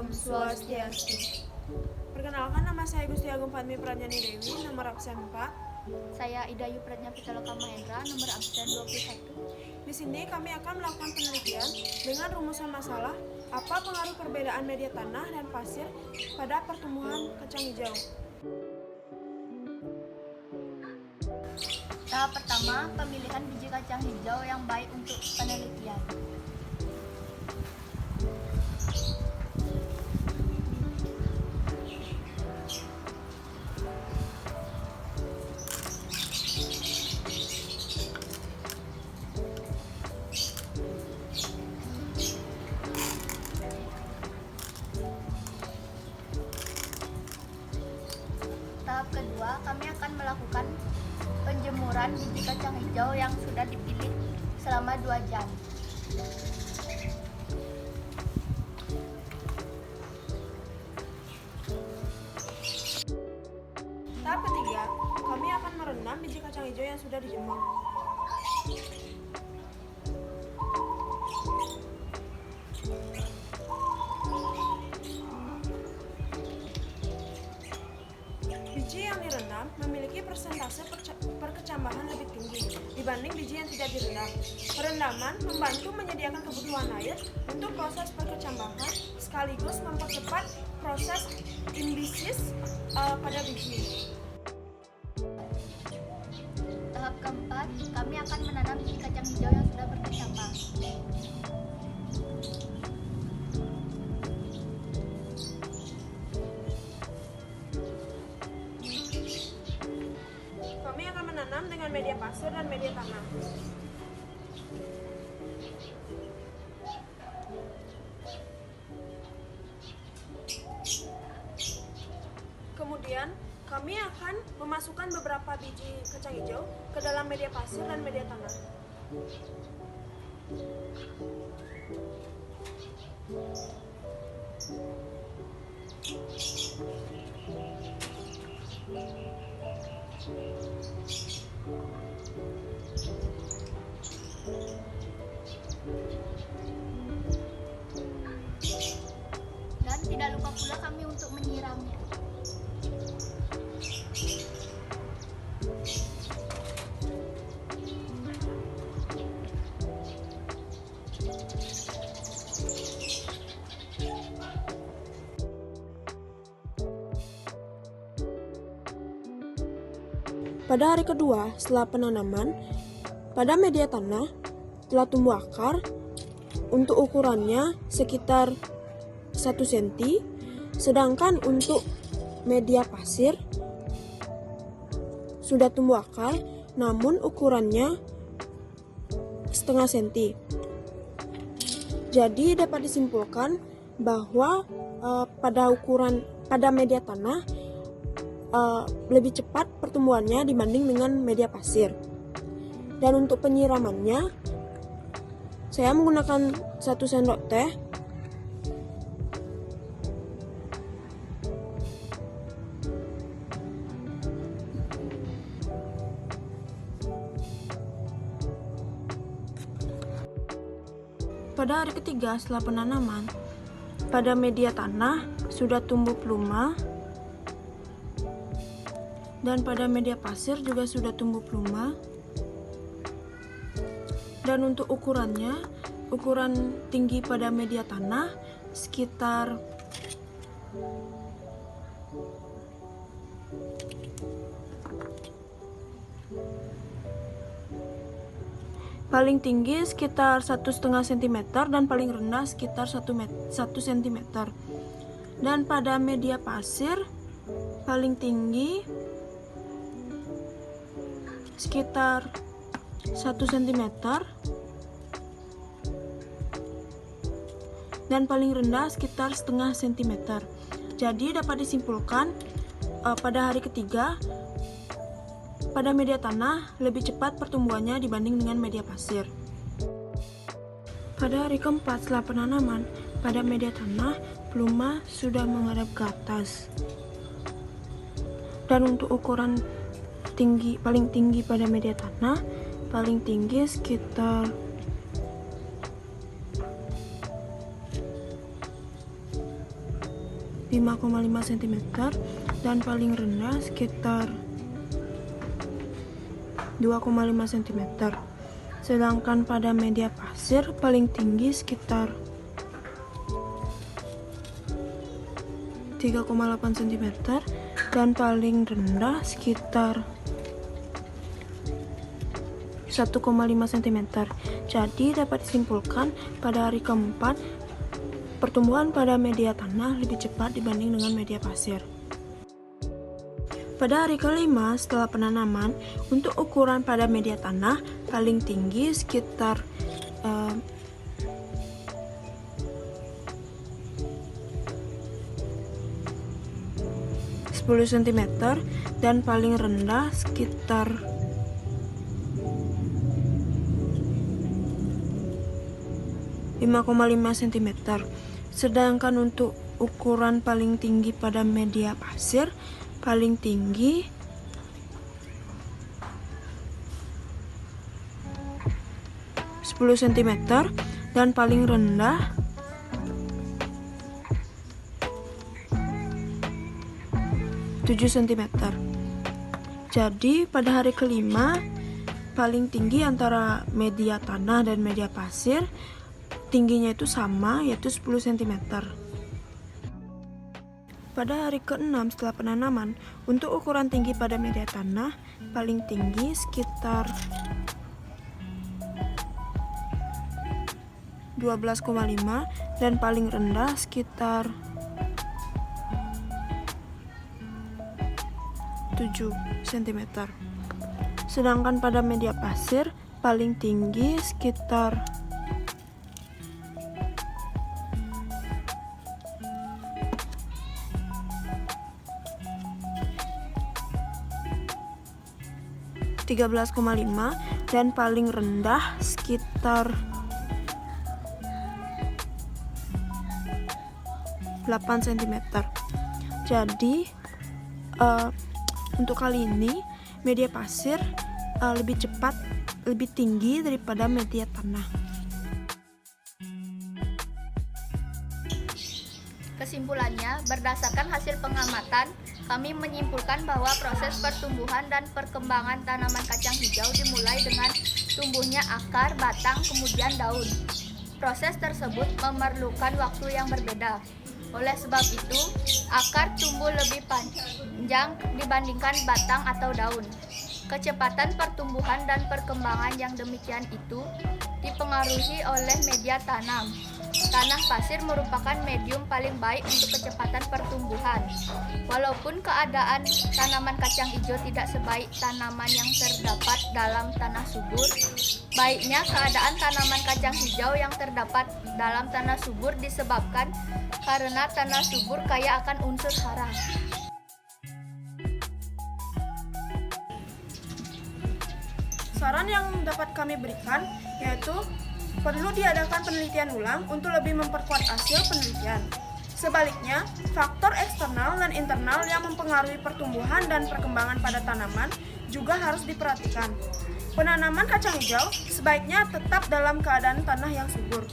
Om Swastiastu. Perkenalkan, nama saya Gusti Agung Fatmi Pradjani Dewi, nomor absen 4. Saya Idayu Pradnya Pitaloka Mahendra, nomor absen 21. Di sini kami akan melakukan penelitian dengan rumusan masalah apa pengaruh perbedaan media tanah dan pasir pada pertumbuhan kacang hijau. Tahap pertama, pemilihan biji kacang hijau yang baik untuk penelitian. Tahap kedua, kami akan melakukan penjemuran biji kacang hijau yang sudah dipilih selama 2 jam. Tahap ketiga, kami akan merendam biji kacang hijau yang sudah dijemur. Biji yang direndam memiliki persentase perkecambahan lebih tinggi dibanding biji yang tidak direndam. Perendaman membantu menyediakan kebutuhan air untuk proses perkecambahan sekaligus mempercepat proses imbisis pada biji. Tahap keempat, kami akan menanam biji kacang hijau yang sudah berkecambah. Kami akan menanam dengan media pasir dan media tanah. Kemudian, kami akan memasukkan beberapa biji kacang hijau ke dalam media pasir dan media tanah. Dan tidak lupa pula kami untuk menyiramnya. Pada hari kedua setelah penanaman, pada media tanah telah tumbuh akar untuk ukurannya sekitar 1 cm, sedangkan untuk media pasir sudah tumbuh akar namun ukurannya setengah cm. Jadi dapat disimpulkan bahwa pada media tanah lebih cepat pertumbuhannya dibanding dengan media pasir. Dan untuk penyiramannya, saya menggunakan 1 sendok teh pada hari ketiga setelah penanaman. Pada media tanah sudah tumbuh pluma, dan pada media pasir juga sudah tumbuh pluma. Dan untuk ukurannya, ukuran tinggi pada media tanah sekitar paling tinggi sekitar 1,5 cm dan paling rendah sekitar 1 cm. Dan pada media pasir paling tinggi sekitar 1 cm dan paling rendah sekitar setengah cm. Jadi dapat disimpulkan pada hari ketiga pada media tanah lebih cepat pertumbuhannya dibanding dengan media pasir. Pada hari keempat setelah penanaman, pada media tanah pluma sudah menghadap ke atas. Dan untuk ukuran paling tinggi pada media tanah paling tinggi sekitar 1 5,5 cm dan paling rendah sekitar 2,5 cm. Sedangkan pada media pasir paling tinggi sekitar 3,8 cm dan paling rendah sekitar 1,5 cm. Jadi dapat disimpulkan pada hari keempat pertumbuhan pada media tanah lebih cepat dibanding dengan media pasir. Pada hari kelima setelah penanaman, untuk ukuran pada media tanah paling tinggi sekitar 10 cm dan paling rendah sekitar 5,5 cm. Sedangkan untuk ukuran paling tinggi pada media pasir paling tinggi 10 cm dan paling rendah 7 cm. Jadi pada hari kelima paling tinggi antara media tanah dan media pasir tingginya itu sama, yaitu 10 cm. Pada hari ke-6 setelah penanaman, untuk ukuran tinggi pada media tanah paling tinggi sekitar 12,5 dan paling rendah sekitar 7 cm. Sedangkan pada media pasir paling tinggi sekitar 13,5 dan paling rendah sekitar 8 cm. Jadi untuk kali ini media pasir lebih cepat, lebih tinggi daripada media tanah. Kesimpulannya, berdasarkan hasil pengamatan, kami menyimpulkan bahwa proses pertumbuhan dan perkembangan tanaman kacang hijau dimulai dengan tumbuhnya akar, batang, kemudian daun. Proses tersebut memerlukan waktu yang berbeda. Oleh sebab itu, akar tumbuh lebih panjang dibandingkan batang atau daun. Kecepatan pertumbuhan dan perkembangan yang demikian itu dipengaruhi oleh media tanam. Tanah pasir merupakan medium paling baik untuk kecepatan pertumbuhan. Walaupun keadaan tanaman kacang hijau tidak sebaik tanaman yang terdapat dalam tanah subur, baiknya keadaan tanaman kacang hijau yang terdapat dalam tanah subur disebabkan karena tanah subur kaya akan unsur hara. Saran yang dapat kami berikan yaitu perlu diadakan penelitian ulang untuk lebih memperkuat hasil penelitian. Sebaliknya, faktor eksternal dan internal yang mempengaruhi pertumbuhan dan perkembangan pada tanaman juga harus diperhatikan. Penanaman kacang hijau sebaiknya tetap dalam keadaan tanah yang subur.